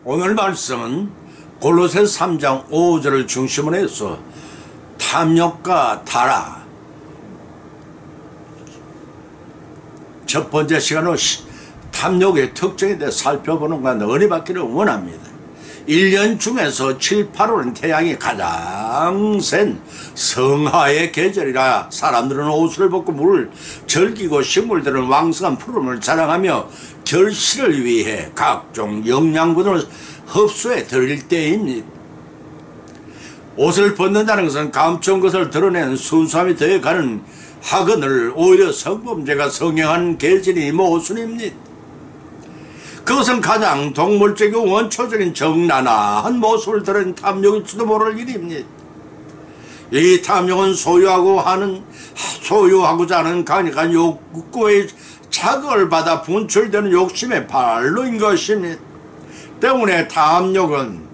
오늘 말씀은 골로새 3장 5절을 중심으로 해서 탐욕과 타락, 첫 번째 시간으로 탐욕의 특징에 대해 살펴보는 것과 은혜 받기를 원합니다. 1년 중에서 7, 8월은 태양이 가장 센 성하의 계절이라 사람들은 옷을 벗고 물을 즐기고 식물들은 왕성한 푸름을 자랑하며 결실을 위해 각종 영양분을 흡수해 드릴 때입니다. 옷을 벗는다는 것은 감추은 것을 드러내는 순수함이 더해가는 하거늘 오히려 성범죄가 성행한 계절이 모순입니다. 그것은 가장 동물적이고 원초적인 정나나한 모습을 드러낸 탐욕일지도 모를 일입니다. 이 탐욕은 소유하고자 하는 강력한 욕구의 자극을 받아 분출되는 욕심의 발로인 것입니다. 때문에 탐욕은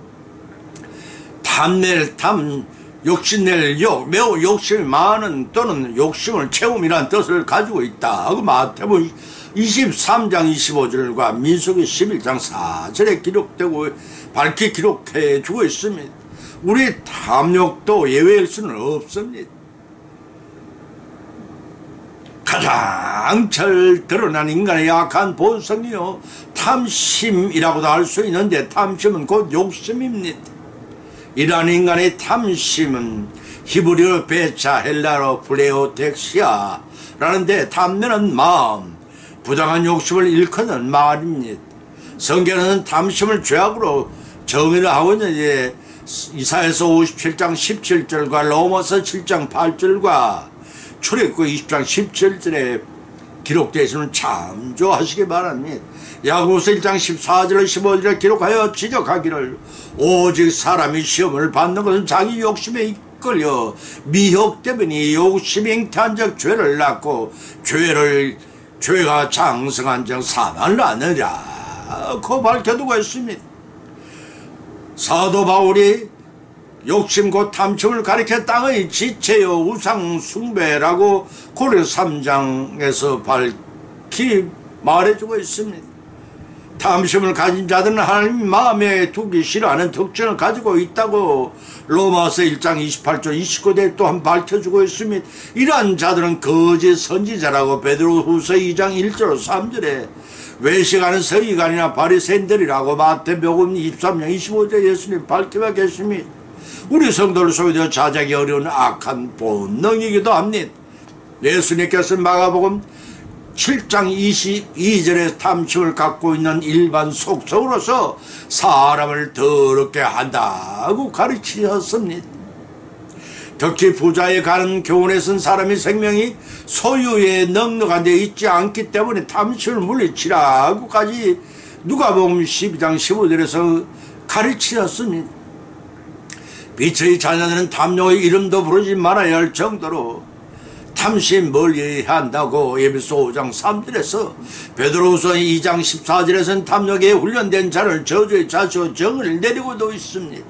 욕심낼 욕, 매우 욕심이 많은 또는 욕심을 채움이라는 뜻을 가지고 있다. 마태복음 23장 25절과 민수기 11장 4절에 기록되고 밝히 기록해 주고 있습니다. 우리 탐욕도 예외일 수는 없습니다. 가장 잘 드러난 인간의 약한 본성이요 탐심이라고도 할 수 있는데, 탐심은 곧 욕심입니다. 이러한 인간의 탐심은 히브리어 베차, 헬라어 플레오텍시아 라는데 탐내는 마음, 부당한 욕심을 일컫는 말입니다. 성경은 탐심을 죄악으로 정의를 하고 있는데 이사야서 57장 17절과 로마서 7장 8절과 출애굽기 20장 17절에 기록되어 있으면 참조하시기 바랍니다. 야고보서 1장 14절 15절에 기록하여 지적하기를 오직 사람이 시험을 받는 것은 자기 욕심에 이끌려 미혹되면 욕심이 잉태한 적 죄를 낳고 죄가 장성한 적 사망을 낳느니라 고 밝혀두고 있습니다. 사도 바울이 욕심 곧 탐심을 가리켜 땅의 지체여 우상 숭배라고 고린도서 3장에서 밝히 말해주고 있습니다. 탐심을 가진 자들은 하나님 마음에 두기 싫어하는 특징을 가지고 있다고 로마서 1장 28절 29절 또한 밝혀주고 있습니다. 이러한 자들은 거짓 선지자라고 베드로후서 2장 1절 3절에 외식하는 서기관이나 바리새인들이라고 마태복음 23장 25절 예수님 밝히고 계십니다. 우리 성도를 소유되어 자작이 어려운 악한 본능이기도 합니다. 예수님께서는 마가복음 7장 22절에 탐심을 갖고 있는 일반 속성으로서 사람을 더럽게 한다고 가르치셨습니다. 특히 부자에 가는 교훈에 쓴 사람의 생명이 소유에 넉넉한 데 있지 않기 때문에 탐심을 물리치라고까지 누가복음 12장 15절에서 가르치셨습니다. 빛의 자녀들은 탐욕의 이름도 부르지 말아야 할 정도로 탐심 멀리해야 한다고 에베소 5장 3절에서 베드로후서 2장 14절에서는 탐욕에 훈련된 자를 저주의 자시고 정을 내리고도 있습니다.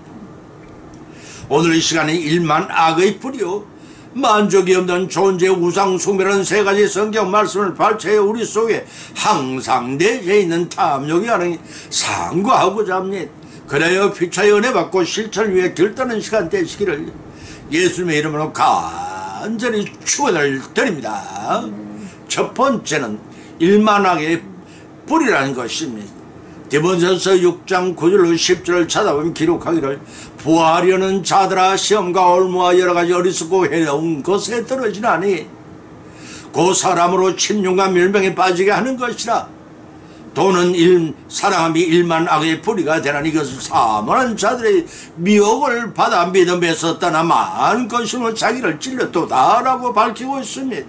오늘 이 시간에 일만 악의 뿌리요 만족이 없는 존재 우상 숭배라는 세 가지 성경 말씀을 발췌해 우리 속에 항상 내재 있는 탐욕이 하는 상고하고자 합니다. 그래야 피차의 은혜 받고 실천을 위해 결단하는 시간 되시기를 예수님의 이름으로 간절히 축원을 드립니다. 첫 번째는 일만악의 뿌리라는 것입니다. 디모데전서 6장 9절로 10절을 찾아보면 기록하기를 부하려는 자들아 시험과 올무와 여러가지 어리석고 해로운 것에 떨어지나니 그 사람으로 침륜과 멸망에 빠지게 하는 것이라. 돈은 사랑함이 일만 악의 뿌리가 되나니 이것은 사모한 자들의 미혹을 받아 믿음에서 떠나 많은 것임으로 자기를 찔렀도다라고 밝히고 있습니다.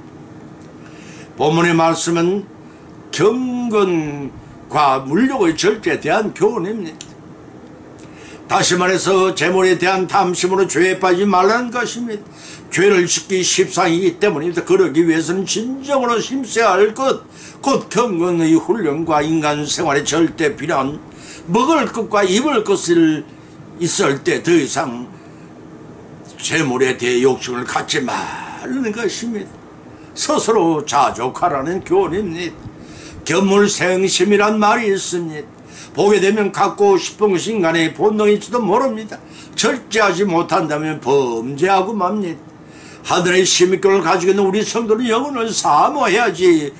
본문의 말씀은 경건과 물욕의 절제에 대한 교훈입니다. 다시 말해서 재물에 대한 탐심으로 죄에 빠지지 말라는 것입니다. 죄를 짓기 십상이기 때문입니다. 그러기 위해서는 진정으로 힘써야 할 것, 곧 경건의 훈련과 인간 생활에 절대 필요한 먹을 것과 입을 것을 있을 때 더 이상 재물에 대해 욕심을 갖지 말라는 것입니다. 스스로 자족하라는 교훈입니다. 견물생심이란 말이 있습니다. 보게 되면 갖고 싶은 것이 인간의 본능일지도 모릅니다. 절제하지 못한다면 범죄하고 맙니다. 하늘의 시민권을 가지고 있는 우리 성도는 영혼을 사모해야지.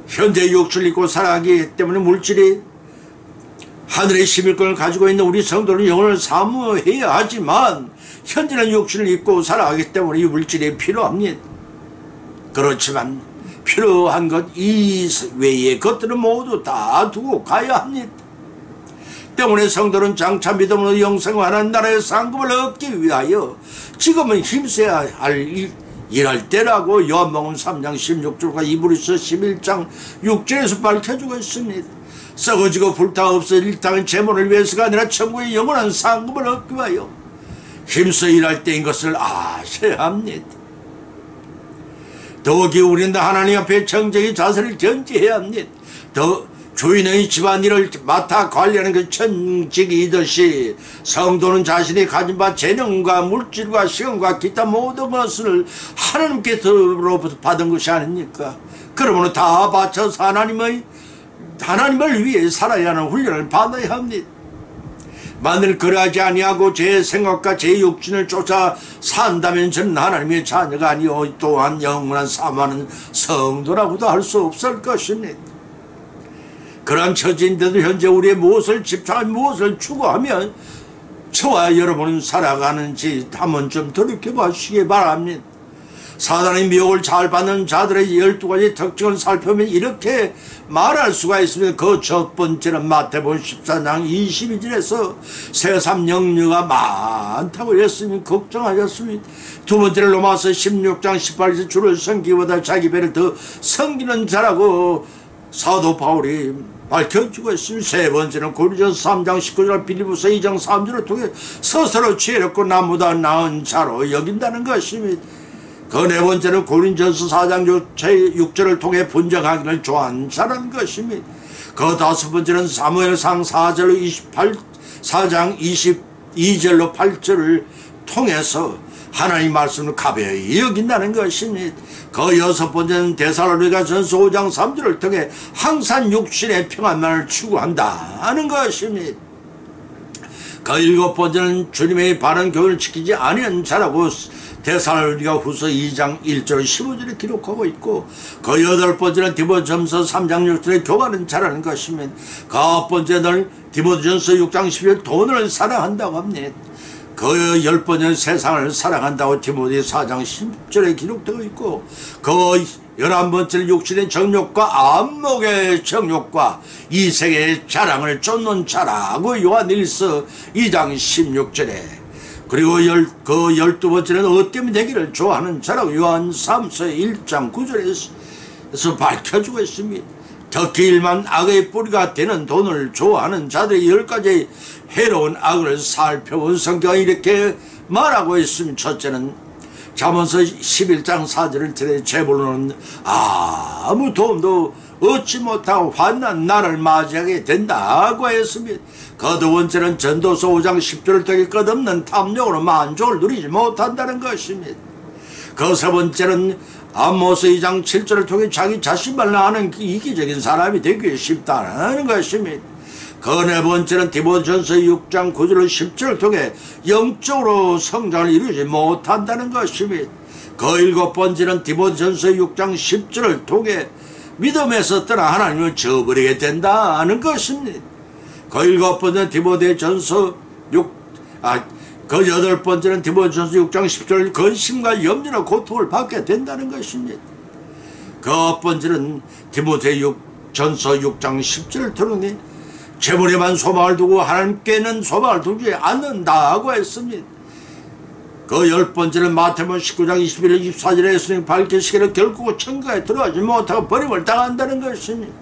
현재 육체를 입고 살아가기 때문에 물질이, 하늘의 시민권을 가지고 있는 우리 성도는 영혼을 사모해야 하지만 현재는 육신을 입고 살아가기 때문에 이 물질이 필요합니다. 그렇지만 필요한 것 이외의 것들은 모두 다 두고 가야 합니다. 때문에 성도는 장차 믿음으로 영생하는 나라의 상급을 얻기 위하여 지금은 힘써야 일할 때라고 요한복음 3장 16절과 이브리서 11장 6절에서 밝혀주고 있습니다. 썩어지고 불타 없어질 땅은 재물을 위해서가 아니라 천국의 영원한 상급을 얻기 위하여 힘써 일할 때인 것을 아셔야 합니다. 더욱이 우리는 하나님 앞에 정직히 자세를 견지해야 합니다. 주인의 집안일을 맡아 관리하는 그 천직이듯이 성도는 자신이 가진 바 재능과 물질과 시간과 기타 모든 것을 하나님께서로부터 받은 것이 아닙니까? 그러므로 다 바쳐서 하나님을 위해 살아야 하는 훈련을 받아야 합니다. 만일 그러하지 아니하고 제 생각과 제 육신을 쫓아 산다면 저는 하나님의 자녀가 아니요 또한 영원한 사망하는 성도라고도 할 수 없을 것입니다. 그러한 처지인데도 현재 우리의 무엇을 집착하며 무엇을 추구하며 저와 여러분은 살아가는지 한번 좀 돌이켜보시기 바랍니다. 사단의 미혹을 잘 받는 자들의 12가지 특징을 살펴보면 이렇게 말할 수가 있습니다. 그 첫 번째는 마태복음 14장 22절에서 세상 영유가 많다고 했으니 걱정하셨습니다. 두 번째는 로마서 16장 18절에서 주를 섬기기보다 자기 배를 더 섬기는 자라고 사도 바울이 밝혀주고 있습니다. 세 번째는 고린도전서 3장 19절, 빌립보서 2장 3절을 통해 스스로 지혜롭고 나보다 나은 자로 여긴다는 것입니다. 그 네 번째는 고린도전서 4장 6절을 통해 분정하기를 좋아하는 자라는 것입니다. 그 다섯 번째는 사무엘상 4장 22절로 8절을 통해서 하나님 말씀을 가벼이 여긴다는 것입니다. 그 여섯 번째는 데살로니가전서 5장 3절을 통해 항상 육신의 평안만을 추구한다는 것입니다. 그 일곱 번째는 주님의 바른 교훈을 지키지 아니한 자라고 데살로니가후서 2장 1절 15절에 기록하고 있고, 그 여덟 번째는 디모데전서 3장 6절에 교만한 자라는 것입니다. 그 아홉 번째는 디모데전서 6장 12절 돈을 사랑한다고 합니다. 그 열 번째는 세상을 사랑한다고 디모데 4장 10절에 기록되어 있고, 그 11번째는 육신의 정욕과 안목의 정욕과 이 세계의 자랑을 쫓는 자라고 요한일서 2장 16절에, 그리고 그 12번째는 엇됨이 되기를 좋아하는 자라고 요한 3서 1장 9절에서 밝혀주고 있습니다. 특히 일만 악의 뿌리가 되는 돈을 좋아하는 자들의 10가지 해로운 악을 살펴본 성경이 이렇게 말하고 있습니다. 첫째는 잠언서 11장 4절을 들여 재물로는 아무 도움도 얻지 못하고 환난 날을 맞이하게 된다고 했습니다. 그 두 번째는 전도서 5장 10절을 통해 끝없는 탐욕으로 만족을 누리지 못한다는 것입니다. 그 세 번째는 아모스 2장 7절을 통해 자기 자신만 아는 이기적인 사람이 되기 쉽다는 것입니다. 그 네 번째는 디모데전서 6장 9절 10절을 통해 영적으로 성장을 이루지 못한다는 것입니다. 그 일곱 번째는 디모데전서 6장 10절을 통해 믿음에서 떠나 하나님을 저버리게 된다는 것입니다. 그 일곱 번째는 디모데전서 그 여덟 번째는 디모데전서 6장 10절 근심과 염려나 고통을 받게 된다는 것입니다. 그 아홉 번째는 디모데전서 6장 10절을 통해 재물에만 소망을 두고 하나님께는 소망을 두지 않는다고 했습니다. 그 열 번째는 마태복음 19장 21절 24절에 예수님 밝히시기를 결코 천국에 들어가지 못하고 버림을 당한다는 것입니다.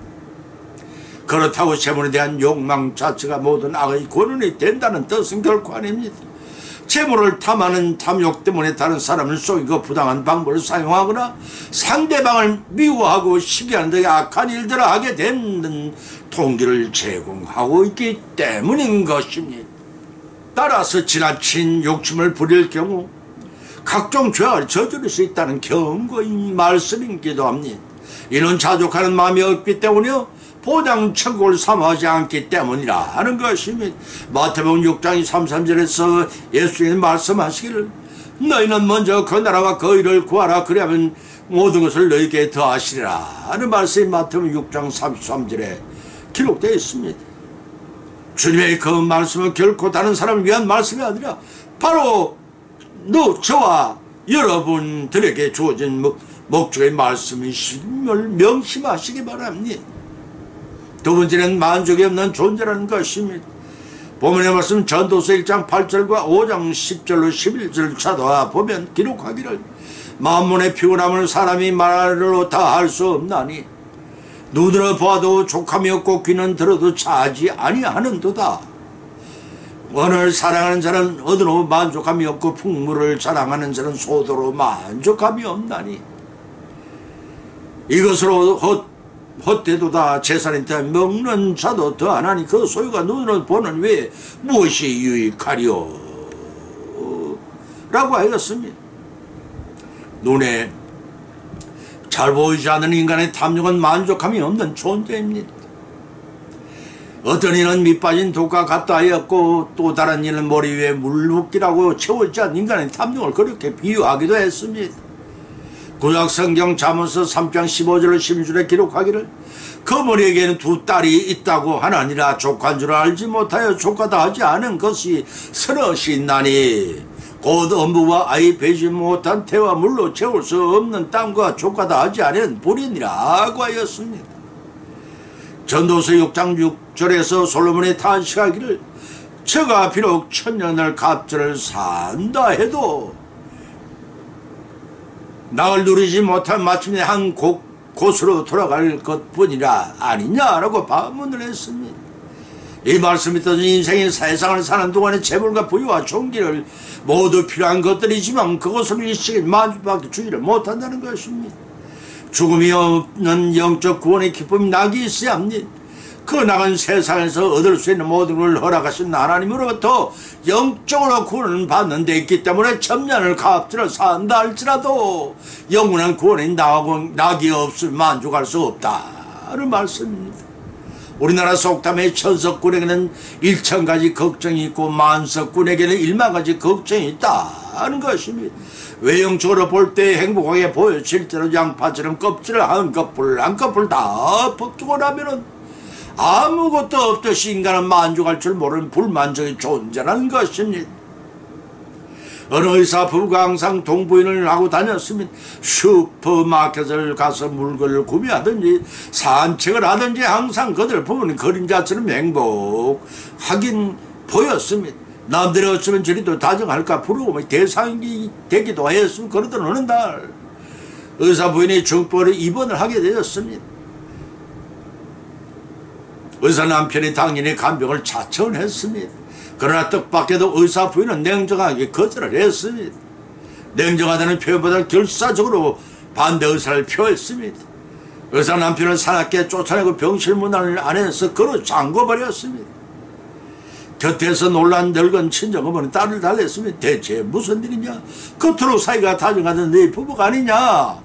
그렇다고 재물에 대한 욕망 자체가 모든 악의 근원이 된다는 뜻은 결코 아닙니다. 재물을 탐하는 탐욕 때문에 다른 사람을 속이고 부당한 방법을 사용하거나 상대방을 미워하고 시기하는 등 악한 일들을 하게 되는 동기를 제공하고 있기 때문인 것입니다. 따라서 지나친 욕심을 부릴 경우 각종 죄악을 저지를 수 있다는 경고의 말씀이기도 합니다. 이는 자족하는 마음이 없기 때문이요 보장 천국을 삼하지 않기 때문이라 하는 것입니다. 마태복음 6장 33절에서 예수님이 말씀하시기를 너희는 먼저 그 나라와 그 의를 구하라 그리하면 모든 것을 너희에게 더하시리라 하는 말씀이 마태복음 6장 33절에 기록되어 있습니다. 주님의 그 말씀은 결코 다른 사람을 위한 말씀이 아니라 바로 저와 여러분들에게 주어진 목적의 말씀이심을 명심하시기 바랍니다. 두 번째는 만족이 없는 존재라는 것입니다. 본문의 말씀 전도서 1장 8절과 5장 10절로 11절 찾아보면 기록하기를 만문의 피곤함을 사람이 말로 다 할 수 없나니 눈으로 보아도 족함이 없고 귀는 들어도 차지 아니하는도다. 원을 사랑하는 자는 얻으로 만족함이 없고 풍물을 자랑하는 자는 소도로 만족함이 없나니 이것으로 헛되도다. 재산이 더 먹는 자도 더 안하니 그 소유가 눈으로 보는 외에 무엇이 유익하리요 라고 하였습니다. 눈에 잘 보이지 않는 인간의 탐욕은 만족함이 없는 존재입니다. 어떤 이는 밑빠진 독과 같다 하였고 또 다른 이는 머리 위에 물붓기라고 채워지지 않는 인간의 탐욕을 그렇게 비유하기도 했습니다. 구약성경 잠언서 3장 15절로 16절에 기록하기를 그 머리에게는 두 딸이 있다고 하나니라 족한 줄 알지 못하여 족하다 하지 않은 것이 서럿이 있나니 곧 엄부와 아이 베지 못한 태와 물로 채울 수 없는 땅과 족하다 하지 않은 불이니라고 하였습니다. 전도서 6장 6절에서 솔로몬이 탄식하기를 저가 비록 천년을 갑절을 산다 해도 낙을 누리지 못한 마침내 한 곳으로 돌아갈 것뿐이라 아니냐라고 반문을 했습니다. 이 말씀이 떠든 인생이 세상을 사는 동안의 재물과 부유와 존귀를 모두 필요한 것들이지만 그것으로 일시에 만족밖에 주지를 못한다는 것입니다. 죽음이 없는 영적 구원의 기쁨이 낙이 있어야 합니다. 그 낙은 세상에서 얻을 수 있는 모든 걸 허락하신 하나님으로부터 영적으로 구원을 받는 데 있기 때문에 천년을 값들을 산다 할지라도 영원한 구원의 낙이 없으면 만족할 수 없다는 말씀입니다. 우리나라 속담의 천석군에게는 1000가지 걱정이 있고 만석군에게는 10,000가지 걱정이 있다는 것입니다. 외형적으로 볼 때 행복하게 보여 실제로 양파처럼 껍질을 한꺼풀 한꺼풀 다 벗기고 나면은 아무것도 없듯이 인간은 만족할 줄 모르는 불만족의 존재라는 것입니다. 어느 의사 부부가 항상 동부인을 하고 다녔으면 슈퍼마켓을 가서 물건을 구매하든지 산책을 하든지 항상 그들 부부는 그림자처럼 행복하긴 보였습니다. 남들이 어쩌면 저리도 다정할까 부러움의 대상이 되기도 했으면 그러던 어느 날 의사 부인이 중풍으로 입원을 하게 되었습니다. 의사 남편이 당연히 간병을 자청했습니다. 그러나 뜻밖에도 의사 부인은 냉정하게 거절을 했습니다. 냉정하다는 표현보다 결사적으로 반대 의사를 표했습니다. 의사 남편을 사납게 쫓아내고 병실 문을 안에서 걸어 잠궈버렸습니다. 곁에서 놀란 늙은 친정어머니 딸을 달랬으면 대체 무슨 일이냐? 겉으로 사이가 다정하던 네 부부가 아니냐?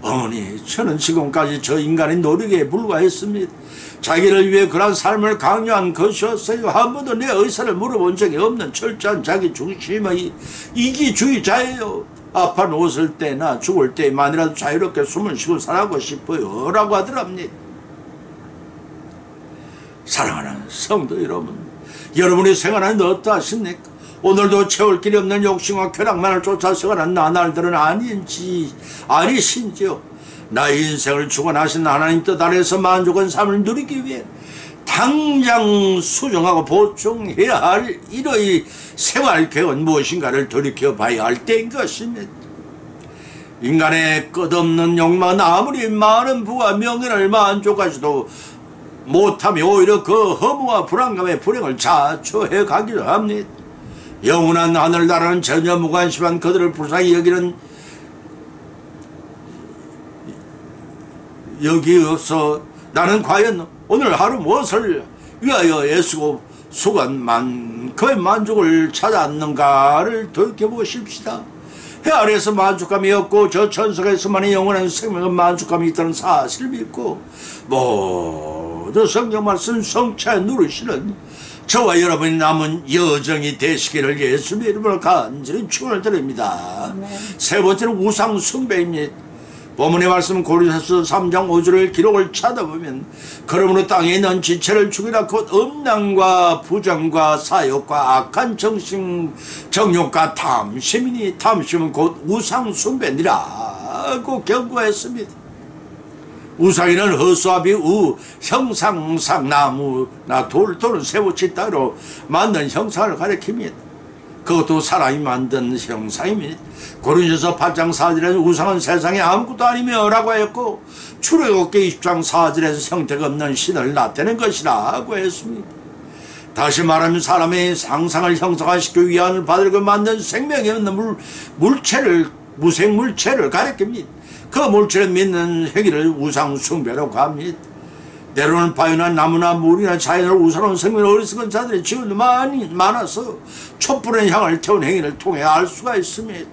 어머니, 저는 지금까지 저 인간의 노력에 불과했습니다. 자기를 위해 그런 삶을 강요한 것이었어요. 한 번도 내 의사를 물어본 적이 없는 철저한 자기 중심의 이기주의자예요. 아파 누웠을 때나 죽을 때만이라도 자유롭게 숨을 쉬고 살아가고 싶어요 라고 하더랍니다. 사랑하는 성도 여러분, 여러분의 생활은 어떠하십니까? 오늘도 채울 길이 없는 욕심과 쾌락만을 쫓아 서가는 나날들은 아니신지요? 나의 인생을 주관하신 하나님 뜻 아래서 만족한 삶을 누리기 위해 당장 수정하고 보충해야 할 이러의 생활계획은 무엇인가를 돌이켜봐야 할 때인 것입니다. 인간의 끝없는 욕망은 아무리 많은 부와 명예를 만족하지도 못하며 오히려 그 허무와 불안감의 불행을 자초해 가기도 합니다. 영원한 하늘나라는 전혀 무관심한 그들을 불쌍히 여기는 여기서 나는 과연 오늘 하루 무엇을 위하여 애쓰고 수고한 만큼의 만족을 찾았는가를 돌이켜보십시다. 해 아래에서 만족감이 없고 저 천석에서만의 영원한 생명의 만족감이 있다는 사실을 믿고 오늘도 성경 말씀 성취에 누르시는 저와 여러분이 남은 여정이 되시기를 예수님의 이름으로 간절히 축원을 드립니다. 세 번째는 우상 숭배입니다. 본문의 말씀 고린도서 3장 5절을 기록을 찾아보면 그러므로 땅에 있는 지체를 죽이라 곧 음란과 부정과 사욕과 악한 정욕과 탐심이니 탐심은 곧 우상 숭배니라고 경고했습니다. 우상이는 허수아비, 형상상, 나무나 돌 또는 쇠붙이 따로 만든 형상을 가리킵니다. 그것도 사람이 만든 형상입니다. 고린도서 8장 4절에서 우상은 세상에 아무것도 아니며 라고 하였고 출애굽기 20장 4절에서 형태가 없는 신을 나타낸 것이라고 했습니다. 다시 말하면 사람의 상상을 형상화시키고 위안을 받으려고 만든 생명이 없는 무생물체를 가리킵니다. 그 물체를 믿는 행위를 우상 숭배라고 합니다. 때로는 바위나 나무나 물이나 자연을 우상으로 생명을 어리석은 자들의 지원도 많아서 촛불의 향을 태운 행위를 통해 알 수가 있습니다.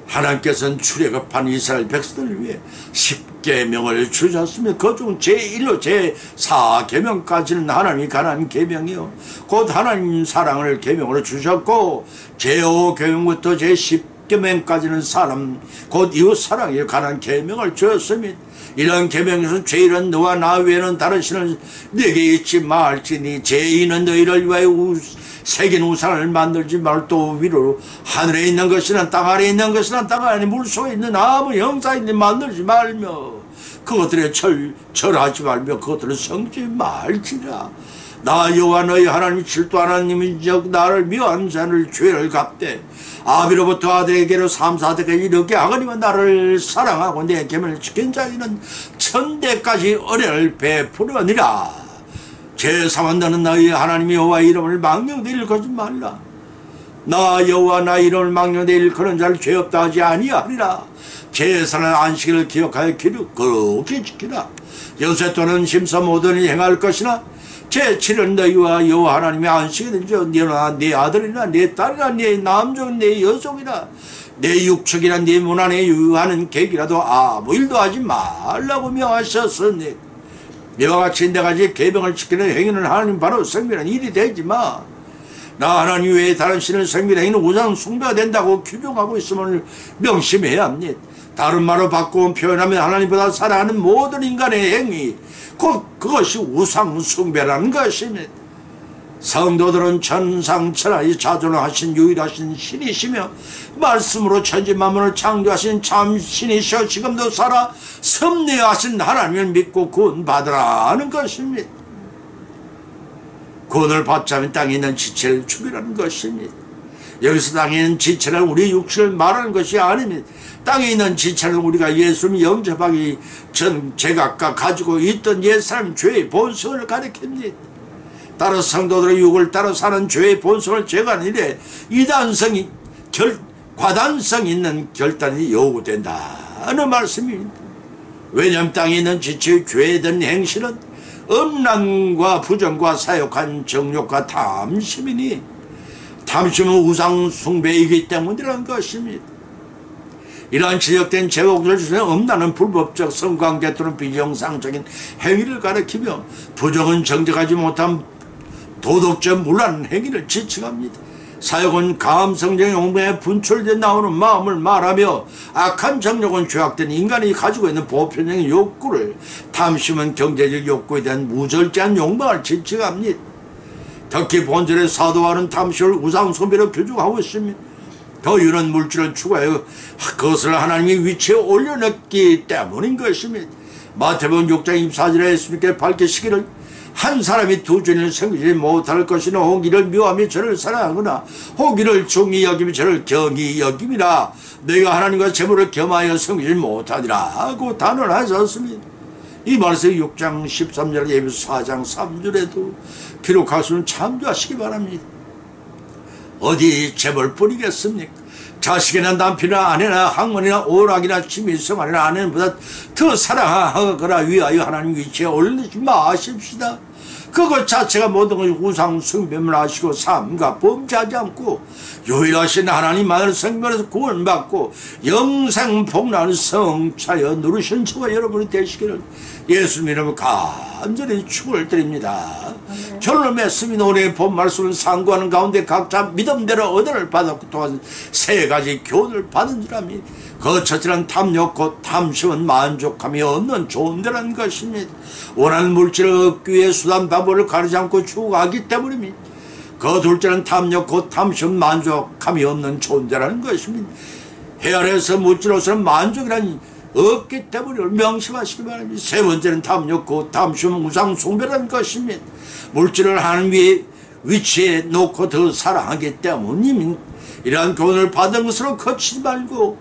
하나님께서는 출애굽한 이스라엘 백성들을 위해 10계명을 주셨으며 그중 제1로 제4계명까지는 하나님이 관한 계명이요 곧 하나님 사랑을 계명으로 주셨고 제5계명부터 제10계명까지는 사람 곧 이웃 사랑에 관한 계명을 주었습니다. 이런 계명에서 제1은 너와 나 외에는 다른 신을 네게 잊지 말지니 제2는 너희를 위하여 새긴 우상을 만들지 말고 또 위로 하늘에 있는 것이나 땅 아래에 있는 것이나 땅 안에 물속에 있는 아무 형상이든 만들지 말며 그것들에 절하지 말며 그것들을 섬기지 말지라. 나 여호와 너희 하나님이 질투 하나님인즉 나를 미워하는 자를 죄를 갚되 아비로부터 아들에게로 3, 4대까지 이렇게 하거니와 나를 사랑하고 내 계명을 지킨 자에게는 천대까지 은혜를 베푸려니라. 제3은 너는 너희 하나님 여호와의 이름을 망령되 일컫지 말라. 나 여호와 나의 이름을 망령되 일컫는 자를 죄 없다 하지 아니하리라. 제4는 안식일을 기억하여 거룩히 지키라. 여세 또는 심사 모든 일 행할 것이나 제7은 너희와 여호와 하나님의 안식일인지 너나 네 아들이나 네 딸이나 네 남종 네 여종이나 내 육축이나 네 문안에 유하는 계기라도 아무 일도 하지 말라고 명하셨으니 이와 같이 내가지 계명을 지키는 행위는 하나님 바로 성밀한 일이 되지 마. 나 하나님 외에 다른 신을 성밀한 행위는 우상 숭배가 된다고 규정하고 있음을 명심해야 합니다. 다른 말로 바꾸어 표현하면 하나님보다 사랑하는 모든 인간의 행위 곧 그것이 우상 숭배라는 것입니다. 성도들은 천상천하에 자존하신 유일하신 신이시며 말씀으로 천지 만물을 창조하신 참 신이시여 지금도 살아 섭리하신 하나님을 믿고 구원받으라는 것입니다. 구원을 받자면 땅에 있는 지체를 죽이라는 것입니다. 여기서 땅에 있는 지체는 우리 육체를 말하는 것이 아닙니다. 땅에 있는 지체는 우리가 예수님 영접하기 전 제각각 가지고 있던 옛사람 죄의 본성을 가리킵니다. 따라 성도들의 육을 따라 사는 죄의 본성을 제거하는 일에 이단성이 과단성 있는 결단이 요구된다는 말씀입니다. 왜냐하면 땅에 있는 지체의 죄된 행실은 음란과 부정과 사욕한 정욕과 탐심이니 탐심은 우상 숭배이기 때문이라는 것입니다. 이러한 지적된 제목을 주는 음란은 불법적 성관계 또는 비정상적인 행위를 가리키며 부정은 정직하지 못한 도덕적 문란 행위를 지칭합니다. 사욕은 감성적 욕망에 분출돼 나오는 마음을 말하며 악한 정욕은 죄악된 인간이 가지고 있는 보편적인 욕구를 탐심은 경제적 욕구에 대한 무절제한 욕망을 지칭합니다. 특히 본절의 사도와는 탐심을 우상 숭배로 규정하고 있습니다. 더 이런 물질을 추구하여 그것을 하나님의 위치에 올려놨기 때문인 것입니다. 마태복음 6장 24절에 예수님께 밝히시기를 한 사람이 두 주인을 섬기지 못할 것이나 호기를 미워하며 저를 사랑하거나 호기를 중히 여기며 저를 경히 여김이라 내가 하나님과 재물을 겸하여 섬기지 못하리라 하고 단언하셨습니다. 이 말씀이 6장 13절 예배서 4장 3절에도 기록할 수는 참조하시기 바랍니다. 어디 재벌 뿐이겠습니까? 자식이나 남편이나 아내나 학문이나 오락이나 취미생활이나 아내보다 더 사랑하거나 위하여 하나님 위치에 올리지 마십시다. 그것 자체가 모든 것이 우상 숭배물 하시고 삼가 범죄하지 않고 유일하신 하나님만을 성별에서 구원받고 영생 복락을 성차여 누르신 저와 여러분이 되시기를 예수님 이름으로 간절히 축원을 드립니다. 결론을 맺습니다. 오늘의 본 말씀을 상고하는 가운데 각자 믿음대로 은혜를 받았고 또한 세 가지 교훈을 받은 줄 압니다. 그 첫째는 탐욕 곧 탐심은 만족함이 없는 좋은 데라는 것입니다. 원하는 물질을 얻기 위해 수단 방법을 가리지 않고 추구하기 때문입니다. 그 둘째는 탐욕 곧 탐심은 만족함이 없는 좋은 데라는 것입니다. 헤아려서 물질로서는 만족이란 없기 때문에 명심하시기 바랍니다. 세 번째는 탐욕 곧 탐심은 우상 숭배라는 것입니다. 물질을 하는 위치에 놓고 더 사랑하기 때문입니다. 이러한 교훈을 받은 것으로 거치지 말고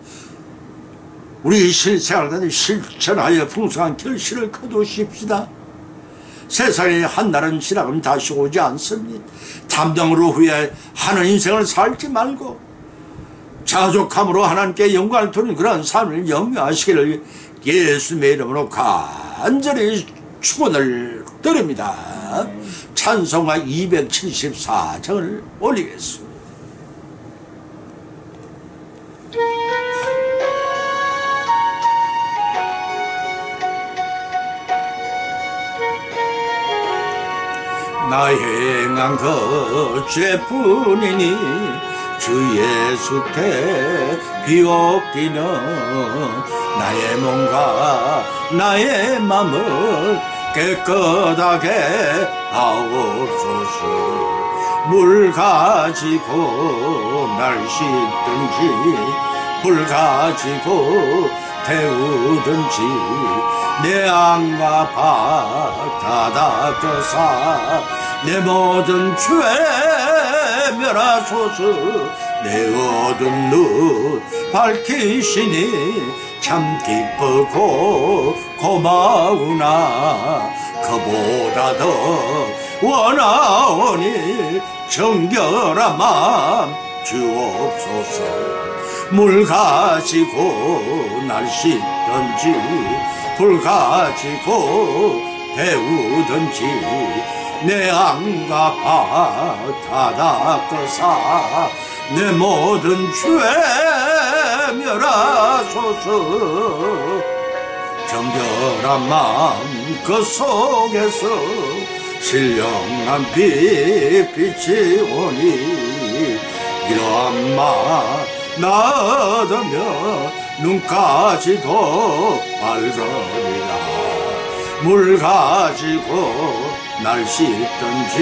우리 실생활 가운데 실천하여 풍성한 결실을 거두십시다. 세상에 한날은 지나가면 다시 오지 않습니다. 탐정으로 후회하는 인생을 살지 말고 자족함으로 하나님께 영광을 돌리는 그런 삶을 영위하시기를 예수님의 이름으로 간절히 축원을 드립니다. 찬송가 274장을 올리겠습니다. 나 행한 것 죄뿐이니 주 예수께 비옵기는 나의 몸과 나의 맘을 깨끗하게 하옵소서. 물 가지고 날 씻든지 불 가지고 태우든지 내 안과 바 다 닦아사 내 모든 죄 멸하소서. 내 어두운 눈 밝히시니 참 기쁘고 고마우나 그보다 더 원하오니 정결한 마음 주옵소서. 물 가지고 날 씻든지 불 가지고 배우든지 내 안과 바 다 닦아사 내 모든 죄 멸하소서. 정결한 마음 그 속에서 신령한 빛이 오니 이러한 마음 나 얻으면 눈까지도 밝으리라. 물 가지고 날 씻든지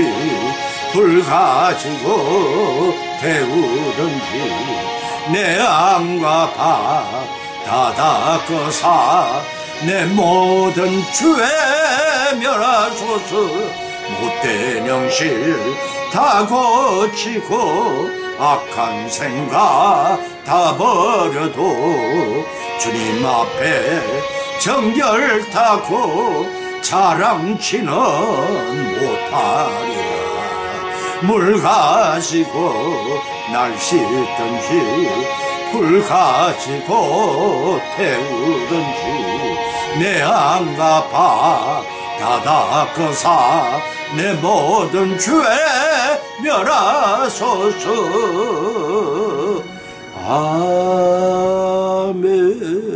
불 가지고 태우든지 내 안과 바 다 닦아사 내 모든 죄 멸하소서. 못된 영실 다 고치고 악한 생각 다 버려도 주님 앞에 정결 타고 자랑치는 못하리라. 물 가지고 날 씻든지 불 가지고 태우든지 내 안과 바 다 닦아사 내 모든 죄 멸하소서. 아멘.